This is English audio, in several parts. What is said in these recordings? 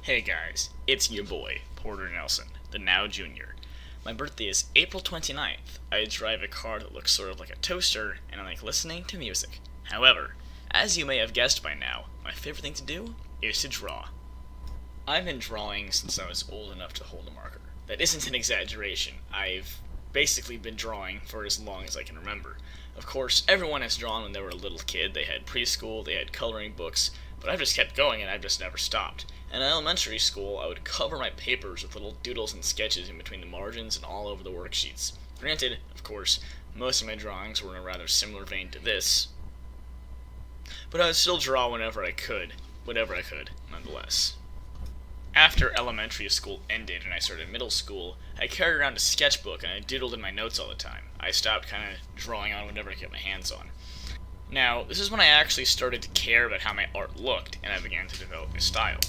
Hey guys, it's your boy, Porter Nelson, the now junior. My birthday is April 29th. I drive a car that looks sort of like a toaster, and I like listening to music. However, as you may have guessed by now, my favorite thing to do is to draw. I've been drawing since I was old enough to hold a marker. That isn't an exaggeration. I've basically been drawing for as long as I can remember. Of course, everyone has drawn when they were a little kid. They had preschool, they had coloring books, but I've just kept going and I've just never stopped. In elementary school, I would cover my papers with little doodles and sketches in between the margins and all over the worksheets. Granted, of course, most of my drawings were in a rather similar vein to this, but I would still draw whenever I could, nonetheless. After elementary school ended and I started middle school, I carried around a sketchbook and I doodled in my notes all the time. I stopped kind of drawing on whatever I could get my hands on. Now, this is when I actually started to care about how my art looked, and I began to develop a style.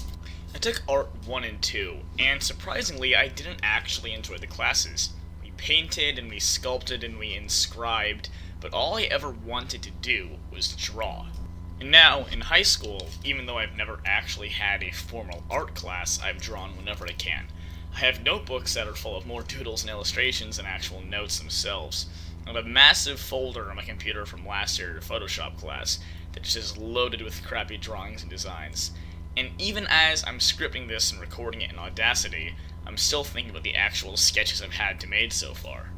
I took Art 1 and 2, and surprisingly, I didn't actually enjoy the classes. We painted, and we sculpted, and we inscribed, but all I ever wanted to do was draw. And now, in high school, even though I've never actually had a formal art class, I've drawn whenever I can. I have notebooks that are full of more doodles and illustrations than actual notes themselves. I have a massive folder on my computer from last year's Photoshop class that just is loaded with crappy drawings and designs. And even as I'm scripting this and recording it in Audacity, I'm still thinking about the actual sketches I've had to made so far.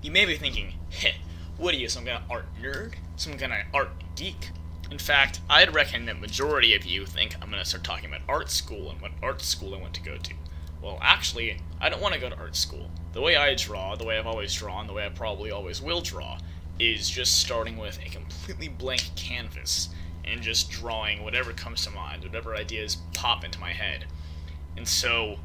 You may be thinking, heh, what are you, some kind of art nerd? Some kind of art geek? In fact, I'd reckon that majority of you think I'm going to start talking about art school and what art school I want to go to. Well, actually, I don't want to go to art school. The way I draw, the way I've always drawn, the way I probably always will draw, is just starting with a completely blank canvas and just drawing whatever comes to mind, whatever ideas pop into my head. And so,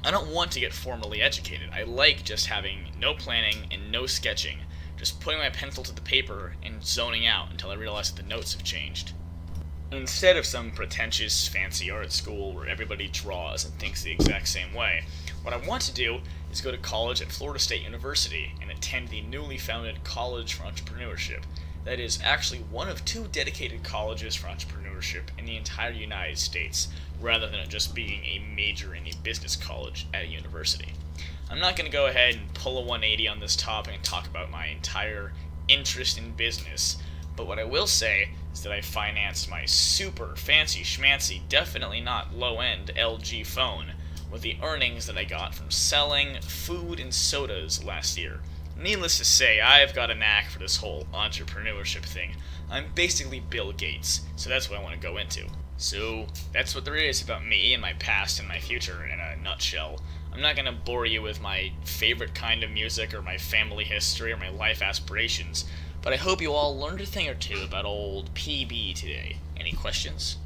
I don't want to get formally educated. I like just having no planning and no sketching, just putting my pencil to the paper and zoning out until I realize that the notes have changed. Instead of some pretentious, fancy art school where everybody draws and thinks the exact same way, what I want to do is go to college at Florida State University and attend the newly founded College for Entrepreneurship. That is actually one of two dedicated colleges for entrepreneurship in the entire United States, rather than it just being a major in a business college at a university. I'm not going to go ahead and pull a 180 on this topic and talk about my entire interest in business, but what I will say is that I financed my super fancy schmancy, definitely not low-end LG phone with the earnings that I got from selling food and sodas last year. Needless to say, I've got a knack for this whole entrepreneurship thing. I'm basically Bill Gates, so that's what I want to go into. So, that's what there is about me and my past and my future in a nutshell. I'm not going to bore you with my favorite kind of music or my family history or my life aspirations, but I hope you all learned a thing or two about old PB today. Any questions?